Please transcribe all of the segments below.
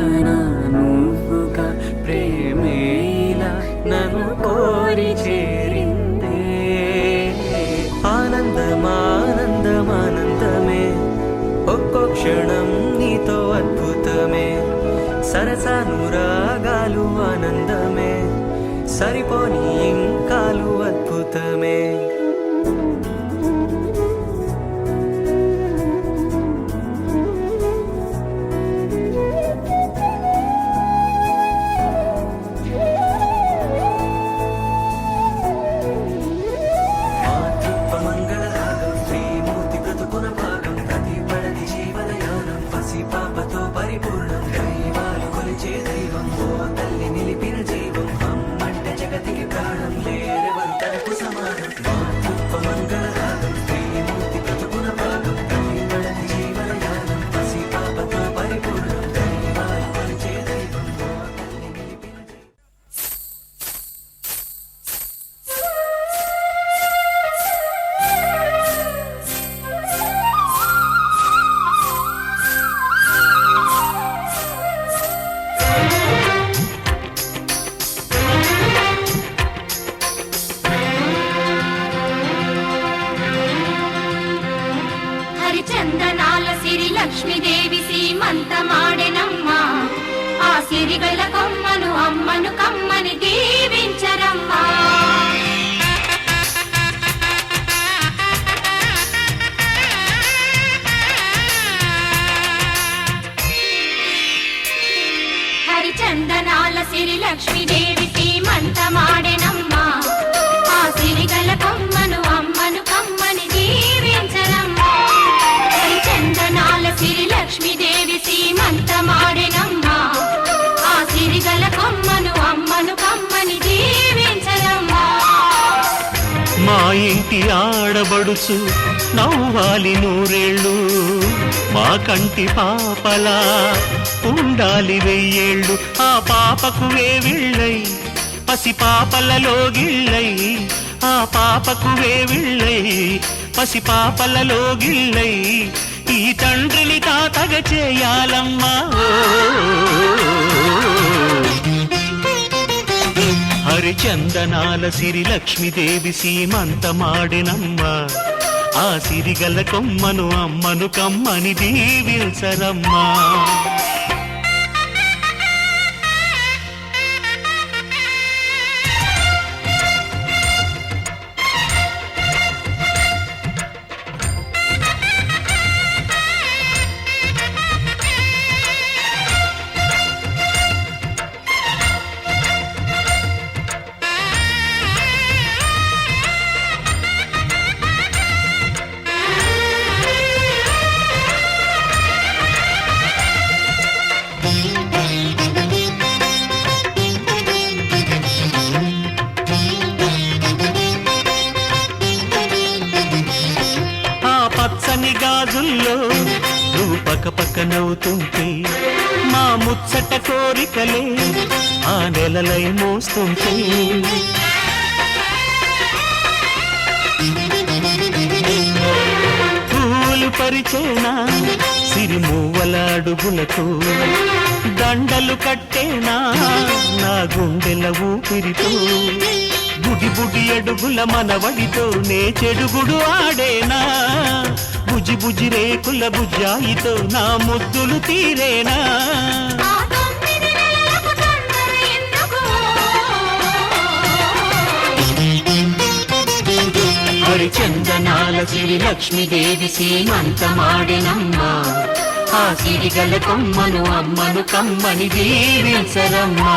నా నువ్వుగా ప్రేమేలా నన్ను కోరి చేరిందే. ఆనందమానందమానందమే ఒక్కో క్షణం నీతో అద్భుతమే. సరసానురాగాలు ఆనందమే సరిపోని ఇంకాలు అద్భుతమే. పాపతో పరిపూర్ణం దైవాలు కొలిచే దైవం ఓ తల్లి నిలిపిన జీవం అమ్మంట జగతికి ప్రాణం లేరెవరు తనకు సమానం. మాతృత్వ మంగళ రాగం శ్రీమూర్తి బ్రతుకున భాగం ప్రతిపడని జీవనయానం పసి పాపతో పరిపూర్ణం దైవాలు కొలిచే దైవం ఓ తల్లి నిలిపిన జీవం. చందనాల సిరి లక్ష్మీదేవి సీమంతమాడెనమ్మా. ఆ సిరిగల కొమ్మను అమ్మను కమ్మని దీవించరమ్మా. హరిచందనాల సిరి లక్ష్మీదేవి సీమంతమాడెనమ్మా. ఆ సిరిగల కొమ్మను అమ్మను కమ్మని దీవించరమ్మా. చందనాల సిరి లక్ష్మీదేవి సీమంతమాడెనమ్మా. ఆ సిరిగల కొమ్మను అమ్మను కమ్మని దీవించరమ్మా. మా ఇంటి ఆడబడుచు నవ్వాలి నూరేళ్ళు, మా కంటి పాపలా ఉండాలి వెయ్యేళ్ళు. ఆ పాపకు వేవిళ్ళై పసి పాపలలో గిళ్ళై, ఆ పాపకు వేవిళ్ళై పసి పాపలలో గిళ్ళై ఈ తండ్రిని తాతగ చేయాలమ్మా. హరిచందనాల సిరి లక్ష్మీదేవి సీమంతమాడెనమ్మా. ఆ సిరిగల కొమ్మను అమ్మను కమ్మని దీవించరమ్మా. గాజుల్లో నువ్వు పక్క పక్క నవ్వుతుంటే మా ముచ్చట కోరికలే ఆ నెలలై మోస్తుంటే. పూలు పరిచేనా సిరిమూవల అడుగులకు, దండలు కట్టేనా నా గుండెల ఊపిరితో. బుడి బుడి అడుగుల మనవడితో నే చెడుగుడు ఆడేనా, బుజి బుజి రేకుల బుజ్జాయితో నా ముద్దులు తీరేనా. హరిచందనాల సిరి లక్ష్మీదేవి సీమంతమాడెనమ్మా. ఆ సిరిగల కొమ్మను అమ్మను కమ్మని దీవించరమ్మా.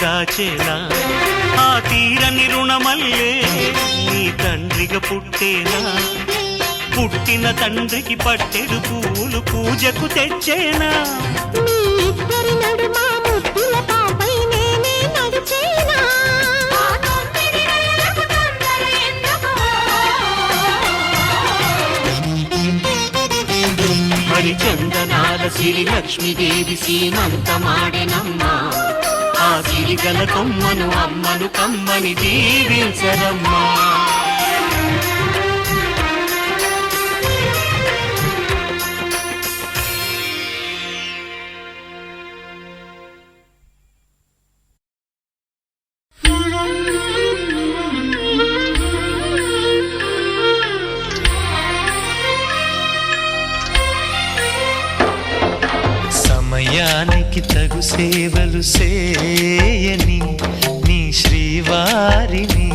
దాచేనా ఆ తీరని రుణమల్లే నీ తండ్రిగా పుట్టేనా పుట్టిన తండ్రికి పట్టెడు పూలు పూజకు తెచ్చేనా మీ ఇద్దరి నడుమ ముద్దుల పాపై నేనే నడిచేనా ఆ తొమ్మిది నెలలకు తొందర ఎందుకు హరిచందనాల సిరి లక్ష్మీదేవి సీమంతమాడెనమ్మా ఆ సిరిగల కొమ్మను అమ్మను కమ్మని దీవించరమ్మా సమయానికి తగు సేవలు చేయని నీ శ్రీవారిని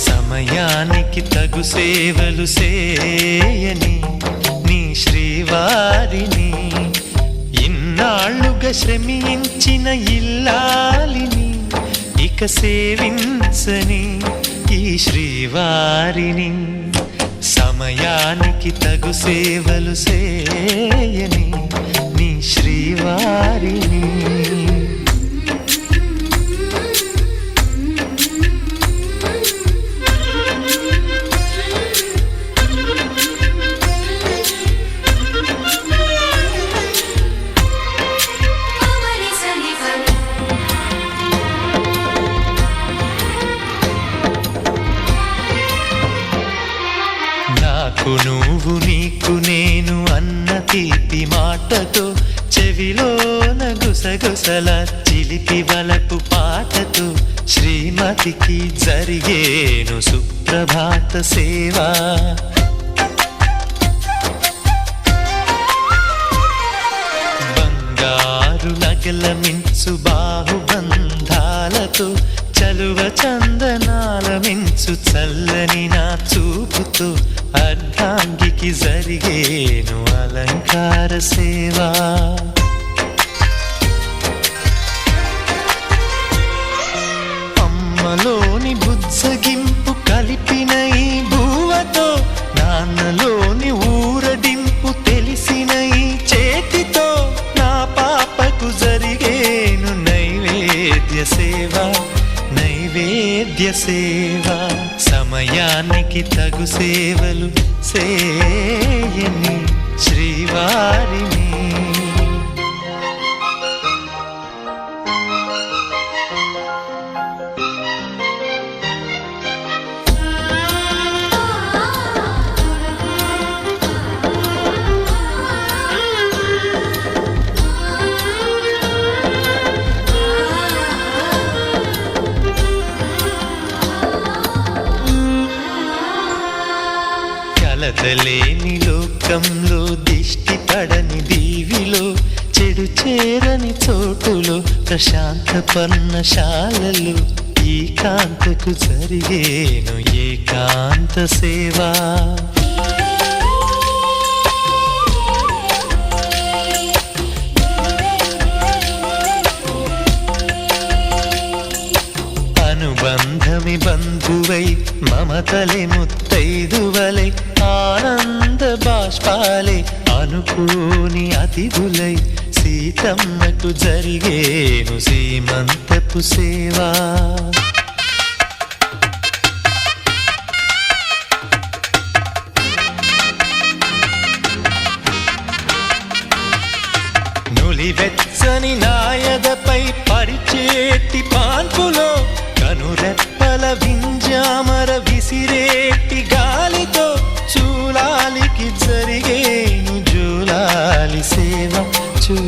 సమయానికి తగు సేవలు చేయని నీ శ్రీవారిని ఇన్నాళ్ళుగా శ్రమించిన ఇల్లాలిని ఇక సేవించని ఈ శ్రీవారిని సమయానికి తగు సేవలు చేయని నీ శ్రీవారిని నాకు నువ్వు నీకు నేను అన్న తీపి మాటతో చెవిలోన గుసగుసల చిలిపి వలపు పాటతో శ్రీమతికి జరిగేను సుప్రభాత సేవా బంగారు నగల మించు బాహుబంధాలతో చలువ చందనాల మించు చల్లని నా చూపుతో అర్ధాంగికి జరిగేను అలంకార సేవా అమ్మలోని బుజ్జగింపు కలిపిన ఈ భూవతో నాన్నలోని ఊరడింపు తెలిసిన ఈ చేతితో నా పాపకు జరిగేను నైవేద్య సేవ నైవేద్య సేవ సమయానికి తగు సేవలు చేయని శ్రీవారిని కలతలేని లోకంలో దిష్టి పడని దీవిలో చెడు చేరని చోటులో ప్రశాంత పర్ణశాలలో ఈ కాంతకు జరిగేను ఏకాంత సేవా అనుబంధమి బంధువై మమతలే ముత్తైదువలై ఆనంద బాష్పాలే అనుకోని అతిథులై సీతమ్మకు జరిగేను సీమంతపు సేవా నులివెచ్చని నాయదపై పరిచేటి పాన్పులో కనురెప్పల వింజామర విసిరేటి గాలితో చూలాలికి జరిగేను జూలాలి సేవ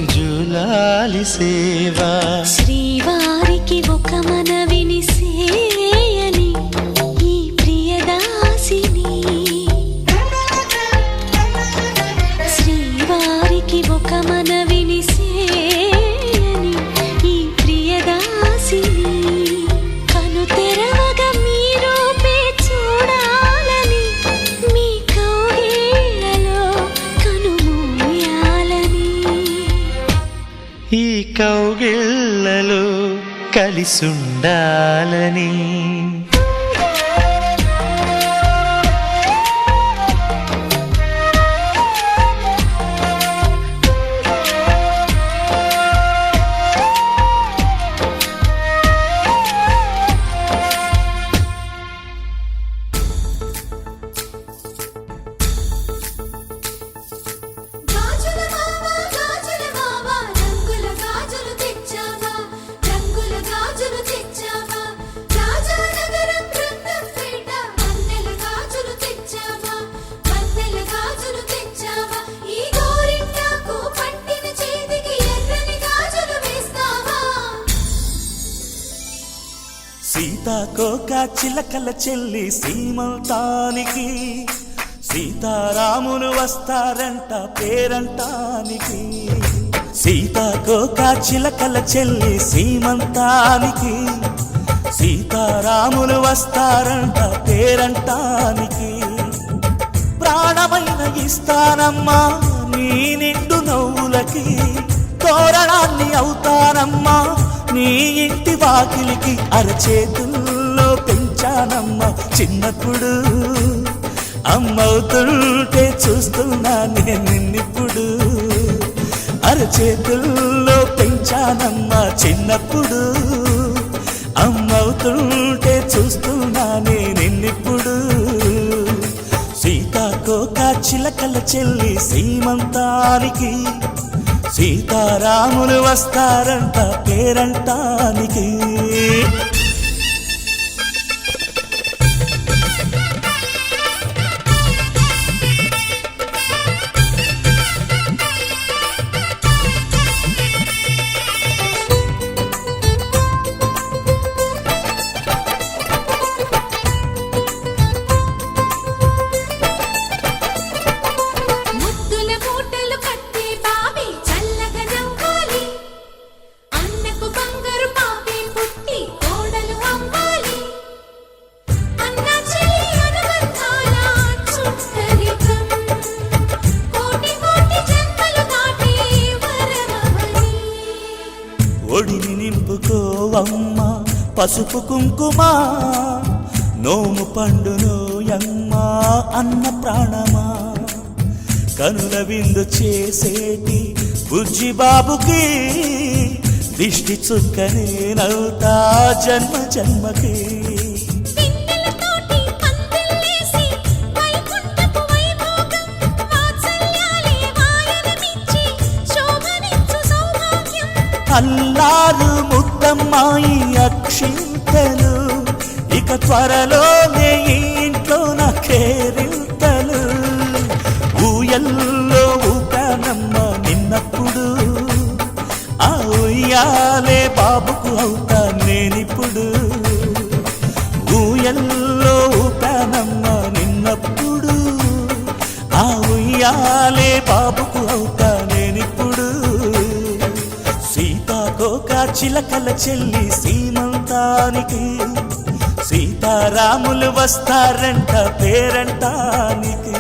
జూలాలి సేవ శ్రీవారికి ఒక మనవిని సేయని ఈ ప్రియదాసిని శ్రీవారికి ఒక మనవిని సేయని ఈ ప్రియదాసిని కను తెరవగా మీ రూపే చూడాలని మీ కౌగిళ్లలో కనుమూయాలని ఈ కౌగిళ్ళలో కలిసుండాలని. గాజుల మావా రంగుల గాజులు తెచ్చావా, రంగుల గాజులు తెచ్చావా, రాజానగరం బృందంపేట వన్నెల గాజులు తెచ్చావా, వన్నెల గాజులు తెచ్చావా, ఈ గోరింటాకు పట్టిన చేతికి ఎర్రని గాజులు వేస్తావా. సీతాకోక చిలకల చెల్లి సీమంతానికి, సీతారాములు వస్తారంట పేరంటానికి. సీతాకోక చిలకల చెల్లి సీమంతానికి, సీతారాములు వస్తారంట పేరంటానికి. ప్రాణమైన ఇస్తానమ్మా నీ నిండు నవ్వులకి, తోరణాన్ని అవుతానమ్మా నీ ఇంటి వాకిలికి. అరచేతుల్లో పెంచానమ్మా చిన్నప్పుడు, అమ్మవుతుంటే చూస్తున్నా నేను నిన్నిప్పుడు. అరచేతుల్లో పెంచానమ్మా చిన్నప్పుడు, అమ్మవుతుంటే చూస్తున్నా నేను నిన్నిప్పుడు. సీతాకోక చిలకల చెల్లి సీమంతానికి, సీతారాములు వస్తారంట పేరంటానికి. ముద్దుల మూటలు కట్టి బావి చల్లగా నవ్వాలి, అన్నకు బంగారు పాపే పుట్టి కోడలు అవ్వాలి. అన్న చెల్లి అనుబంధాల చుట్టరికం, కోటి కోటి జన్మలు దాటి వరమవని. ఒడిని నింపుకోవమ్మ పసుపు కుంకుమ, నోము పండునోయమ్మ అన్న ప్రాణమా. కనుల విందు చేసేటి బుజ్జి బాబుకి, దిష్టి చుక్కనేనవుతా జన్మ జన్మకి. పిన్నెలతోటి పందిళ్ళేసి వైకుంఠపు వైభోగం, వాత్సల్యాలే వాయనమిచ్చి శోభనిచ్చు సౌభాగ్యం. అల్లారు ముద్దమ్మాయి అక్షింతలు, ఇక త్వరలోనే ఈ ఇంట్లో నా కేరింతలు. ఊయల్లో ఊపానమ్మ నిన్నప్పుడు, ఆ ఉయ్యాలే బాబుకు అవుతా నేనిప్పుడు. ఊయల్లో ఊపానమ్మ నిన్నప్పుడు, ఆ ఉయ్యాలే బాబుకు అవుతా నేనిప్పుడు. సీతాకోక చిలకల చెల్లి సీమంతానికి, సీతారాములు వస్తారంట పేరంటానికి.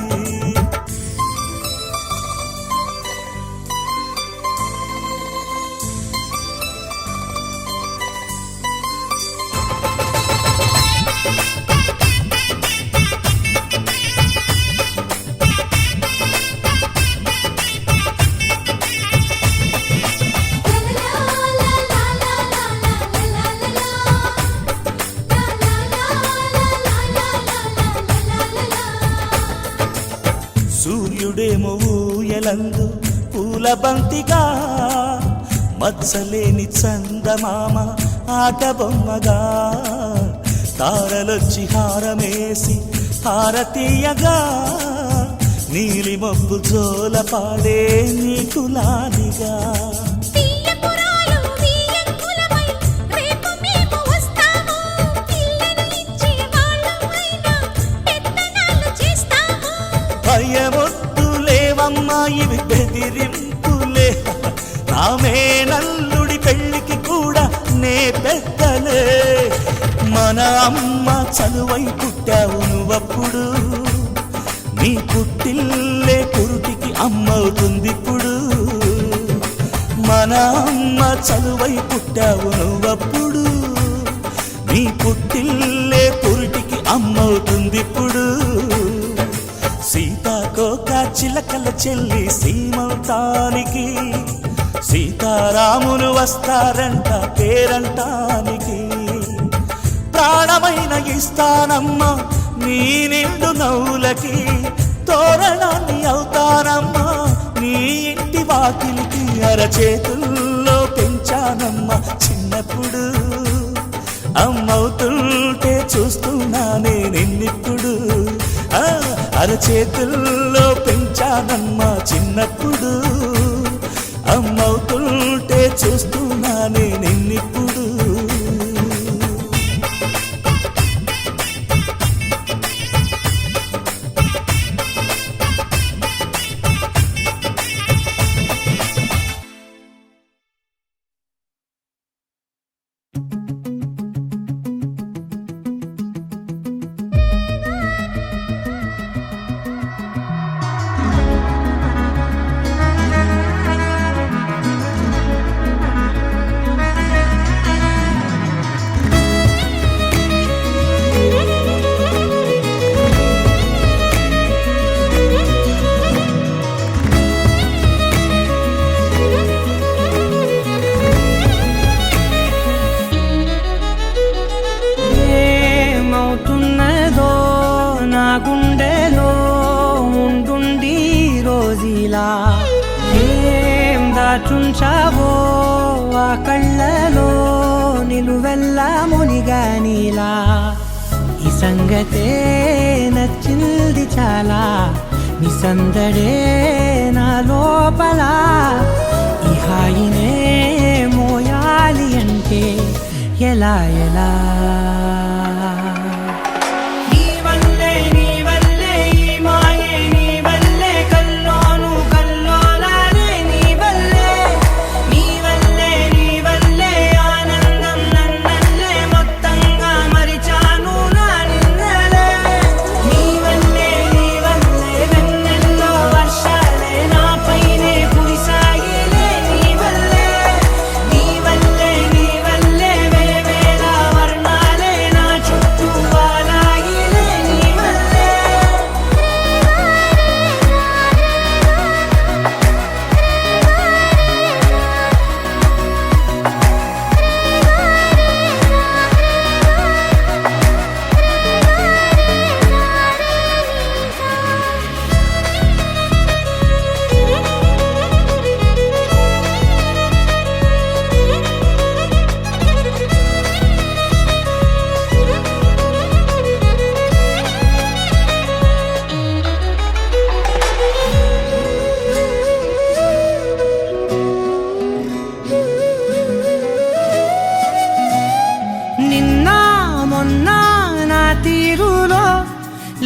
సూర్యుడేమో ఊయలందు పూల బంతిగా, మత్సలేని చందమామ ఆట బొమ్మగా. తారలొచ్చి హారమేసి హారతీయగా, నీలి మబ్బు జోల పాడే నీకు లాలిగా. తీయపురాలు వీయంకులమై రేపు మేము వస్తాము, పిల్లను ఇచ్చి వాళ్ళమైనా పెత్తనాలు చేస్తాము. భయమొద్దులేవమ్మా ఇవి బెదిరింపులే, నామే నల్లుడి పెళ్లికి కూడా నే పెద్దలే. మన అమ్మ చలువై పుట్టావు నువ్వప్పుడు, నీ పుట్టిల్లే పురుటికి అమ్మవుతుందిప్పుడు. మన అమ్మ చలువై పుట్టావు నువ్వప్పుడు నీ పుట్టిల్లే పురిటికి అమ్మవుతుందిప్పుడు సీతాకోక చిలకల చెల్లి సీమంతానికి సీతారాములు వస్తారంట పేరంటానికి ప్రాణమైన ఇస్తానమ్మా నీ నిండు నవ్వులకి తోరణాన్ని అవుతానమ్మా నీ ఇంటి వాకిలికి అరచేతుల్లో పెంచానమ్మా చిన్నప్పుడు అమ్మవుతుంటే చూస్తున్నానే నిన్నిప్పుడు అరచేతుల్లో పెంచానమ్మా చిన్నప్పుడు అమ్మవుతుంటే చూస్తున్నానే నిన్నిప్పుడు ఏం దాచుంచావో ఆ కళ్ళలో నిలువెల్లా మునిగానిలా ఈ సంగతే నచ్చింది చాలా నీ సందడే నా లోపల ఈ హాయినే మోయాలి అంటే ఎలా ఎలా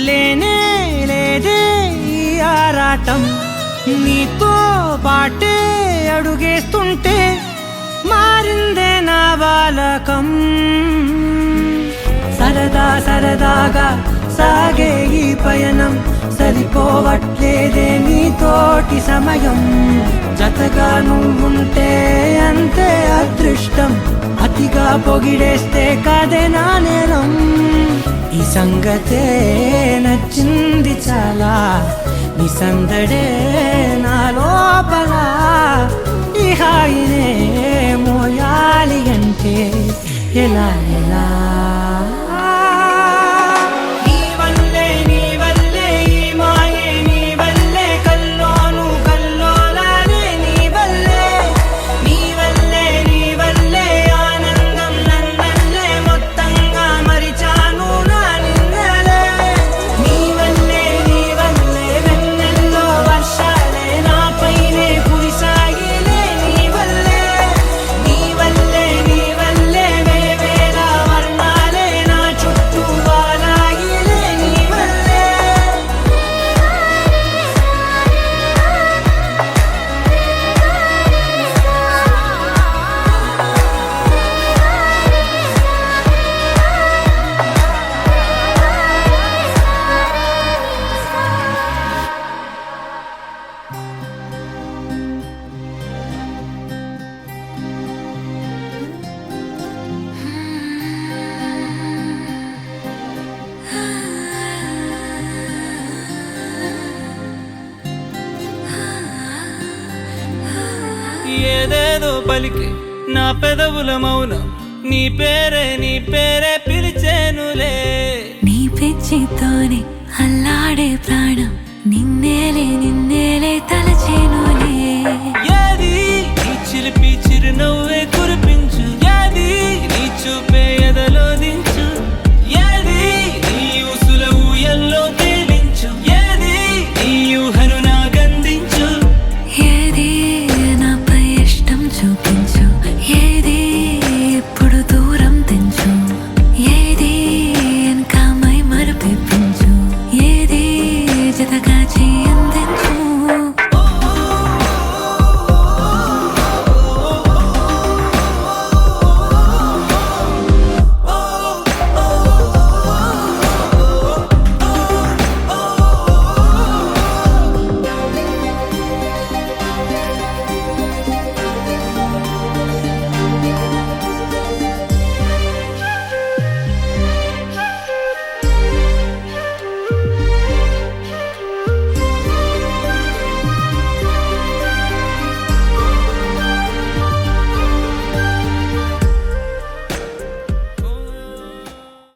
లేనే లేదే ఈ ఆరాటం నీతో పాటే అడుగేస్తుంటే మారిందే నా బాలకం సరదా సరదాగా సాగే ఈ పయనం సరిపోవట్లేదే నీతోటి సమయం జతగా నువ్వుంటే అంతే అదృష్టం అతిగా పొగిడేస్తే కదే నా నేరం ఈ సంగతే నచ్చింది చాలా నీ సందడే నా లోపల ఈ హాయినే మోయాలి అంటే ఎలా ఎలా నీ వల్లే పలికి నా పెదవుల మౌనం నీ పేరే పిలిచేనులే. నీ పిచ్చితోనే అల్లాడే ప్రాణం నిన్నేలే తలచేనులే. ఏది నీ చిలిపి చిరునవ్వే